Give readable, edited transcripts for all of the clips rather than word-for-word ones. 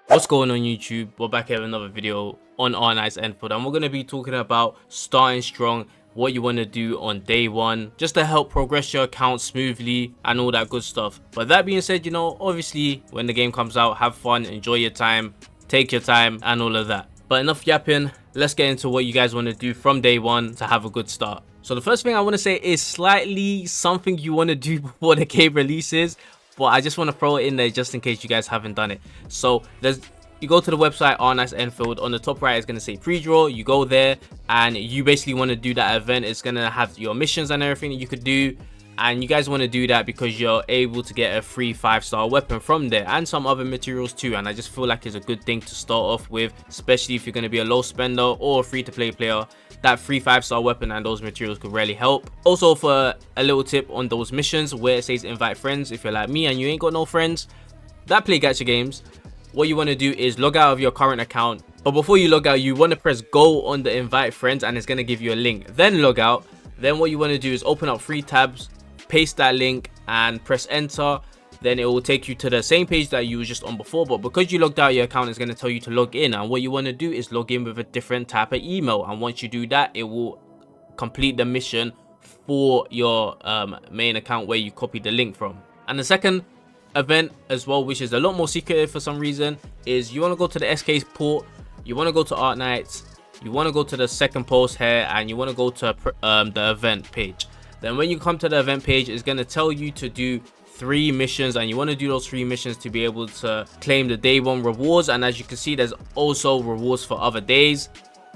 What's going on YouTube? We're back here with another video on Arknights Endfield, and we're going to be talking about starting strong, what you want to do on day one, just to help progress your account smoothly and all that good stuff. But that being said, obviously when the game comes out, have fun, enjoy your time, take your time and all of that. But enough yapping, let's get into what you guys want to do from day one to have a good start. So the first thing I want to say is slightly something you want to do before the game releases, but I just want to throw it in there just in case you guys haven't done it. So you go to the website Arknights Endfield. On the top right is going to say pre-draw. You go there and you basically want to do that event. It's going to have your missions and everything that you could do, and you guys want to do that because you're able to get a free 5-star weapon from there and some other materials too. And I just feel like it's a good thing to start off with, especially if you're going to be a low spender or a free-to-play player. That free 5-star weapon and those materials could really help. Also, for a little tip on those missions where it says invite friends, if you're like me and you ain't got no friends that play gacha games, what you want to do is log out of your current account. But before you log out, you want to press go on the invite friends and it's going to give you a link. Then log out. Then what you want to do is open up 3 tabs, paste that link and press enter. Then it will take you to the same page that you were just on before, but because you logged out your account, it's going to tell you to log in. And what you want to do is log in with a different type of email, and once you do that, it will complete the mission for your main account where you copied the link from. And the second event as well, which is a lot more secretive for some reason, is you want to go to the SK port, you want to go to Arknights, you want to go to the second post here, and you want to go to the event page. Then when you come to the event page, it's going to tell you to do 3 missions, and you want to do those 3 missions to be able to claim the day 1 rewards. And as you can see, there's also rewards for other days,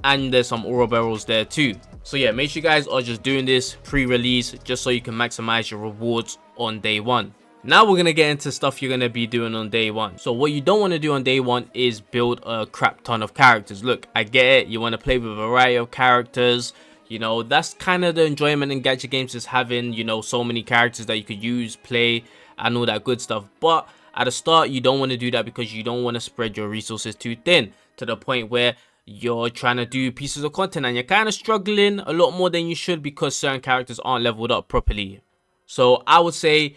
and there's some ore barrels there too. So yeah, make sure you guys are just doing this pre-release just so you can maximize your rewards on day 1. Now we're gonna get into stuff you're gonna be doing on day 1. So what you don't want to do on day 1 is build a crap ton of characters. Look, I get it, you want to play with a variety of characters. That's kind of the enjoyment in gacha games, is having, so many characters that you could use, play, and all that good stuff. But at the start, you don't want to do that because you don't want to spread your resources too thin to the point where you're trying to do pieces of content and you're kind of struggling a lot more than you should because certain characters aren't leveled up properly. So I would say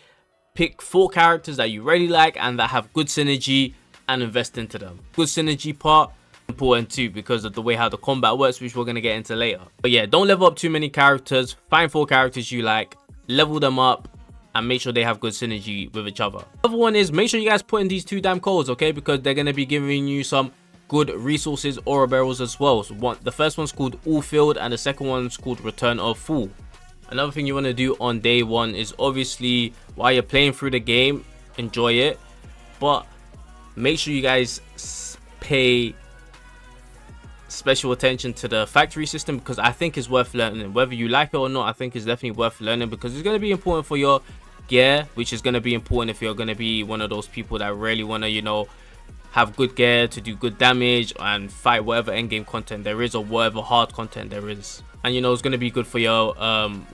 pick 4 characters that you really like and that have good synergy and invest into them. Good synergy part important too because of the way how the combat works, which we're going to get into later. But yeah, don't level up too many characters. Find 4 characters you like, level them up, and make sure they have good synergy with each other. Another one is make sure you guys put in these 2 damn codes, okay, because they're going to be giving you some good resources, aura barrels as well. So the first one's called Endfield and the second one's called Return of Fool. Another thing you want to do on day 1 is obviously while you're playing through the game, enjoy it, but make sure you guys pay special attention to the factory system because I think it's worth learning. Whether you like it or not, I think it's definitely worth learning because it's going to be important for your gear, which is going to be important if you're going to be one of those people that really want to, have good gear to do good damage and fight whatever endgame content there is or whatever hard content there is. And it's going to be good for your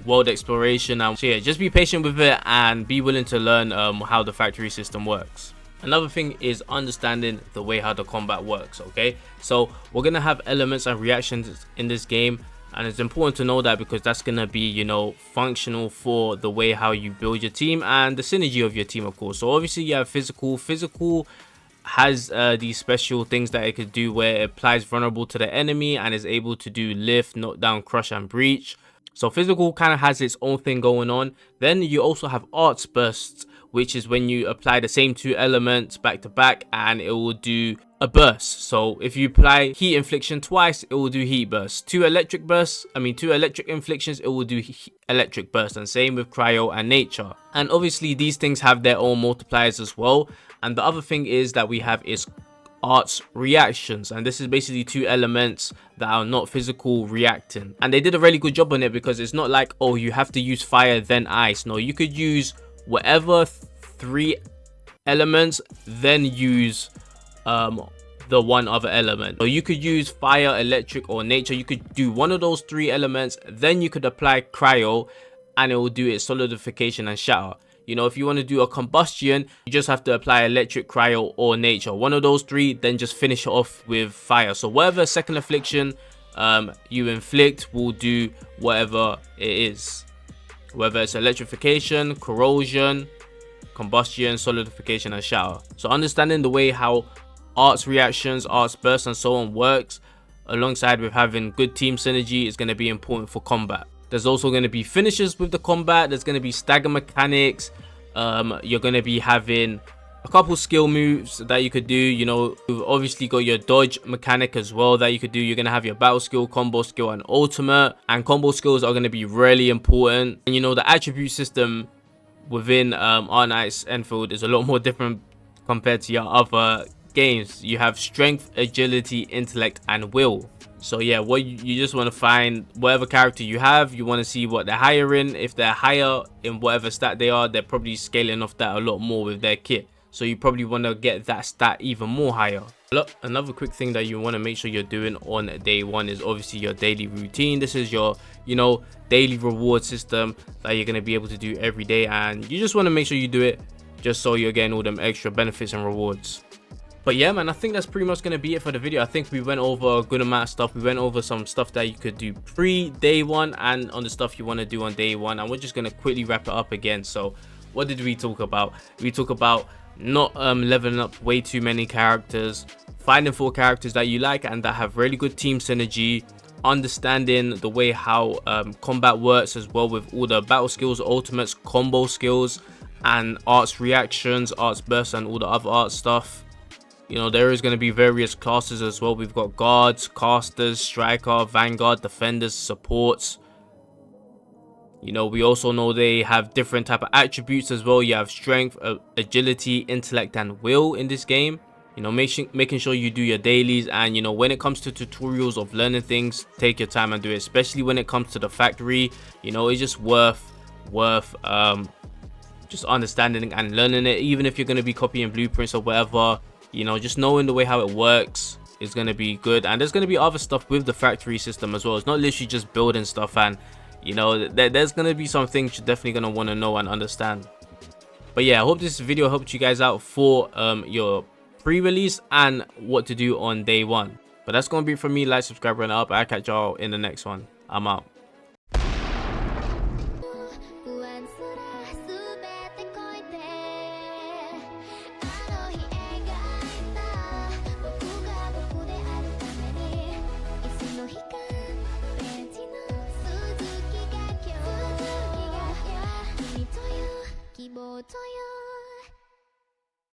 world exploration. And so yeah, just be patient with it and be willing to learn how the factory system works. Another thing is understanding the way how the combat works, okay? So we're going to have elements and reactions in this game, and it's important to know that because that's going to be, functional for the way how you build your team and the synergy of your team, of course. So obviously you have physical has these special things that it could do where it applies vulnerable to the enemy and is able to do lift, knock down, crush and breach. So physical kind of has its own thing going on. Then you also have arts bursts, which is when you apply the same 2 elements back to back and it will do a burst. So if you apply heat infliction twice, it will do heat burst. 2 electric inflictions, it will do electric burst. And same with cryo and nature. And obviously these things have their own multipliers as well. And the other thing is that we have is arts reactions, and this is basically 2 elements that are not physical reacting, and they did a really good job on it because it's not like, oh, you have to use fire then ice. No, you could use whatever 3 elements then use the one other element. So you could use fire, electric or nature. You could do one of those 3 elements, then you could apply cryo and it will do its solidification and shatter. If you want to do a combustion, you just have to apply electric, cryo or nature. One of those 3, then just finish it off with fire. So whatever second affliction you inflict will do whatever it is, whether it's electrification, corrosion, combustion, solidification and shatter. So understanding the way how arts reactions, arts bursts, and so on works, alongside with having good team synergy, is going to be important for combat. There's also going to be finishes with the combat. There's going to be stagger mechanics. You're going to be having a couple skill moves that you could do. You know, you've obviously got your dodge mechanic as well that you could do. You're going to have your battle skill, combo skill, and ultimate. And combo skills are going to be really important. And you know, the attribute system within Arknights Endfield is a lot more different compared to your other games. You have strength, agility, intellect, and will. So yeah, what you just want to find whatever character you have, you want to see what they're higher in. If they're higher in whatever stat they are, they're probably scaling off that a lot more with their kit. So you probably want to get that stat even more higher. Look, another quick thing that you want to make sure you're doing on day one is obviously your daily routine. This is your, you know, daily reward system that you're going to be able to do every day, and you just want to make sure you do it just so you're getting all them extra benefits and rewards. But yeah, man, I think that's pretty much going to be it for the video. I think we went over a good amount of stuff. We went over some stuff that you could do pre-day one and on the stuff you want to do on day one. And we're just going to quickly wrap it up again. So what did we talk about? We talk about not leveling up way too many characters, finding 4 characters that you like and that have really good team synergy, understanding the way how combat works as well with all the battle skills, ultimates, combo skills, and arts reactions, arts bursts, and all the other art stuff. You know, there is going to be various classes as well. We've got guards, casters, striker, vanguard, defenders, supports. You know, we also know they have different type of attributes as well. You have strength, agility, intellect, and will in this game. You know, making sure you do your dailies, and you know, when it comes to tutorials of learning things, take your time and do it, especially when it comes to the factory. You know, it's just worth just understanding and learning it, even if you're going to be copying blueprints or whatever. You know, just knowing the way how it works is going to be good. And there's going to be other stuff with the factory system as well. It's not literally just building stuff, and you know, there's going to be some things you're definitely going to want to know and understand. But yeah, I hope this video helped you guys out for your pre-release and what to do on day one. But that's going to be it from me. Like, subscribe, and up. I'll catch y'all in the next one. I'm out.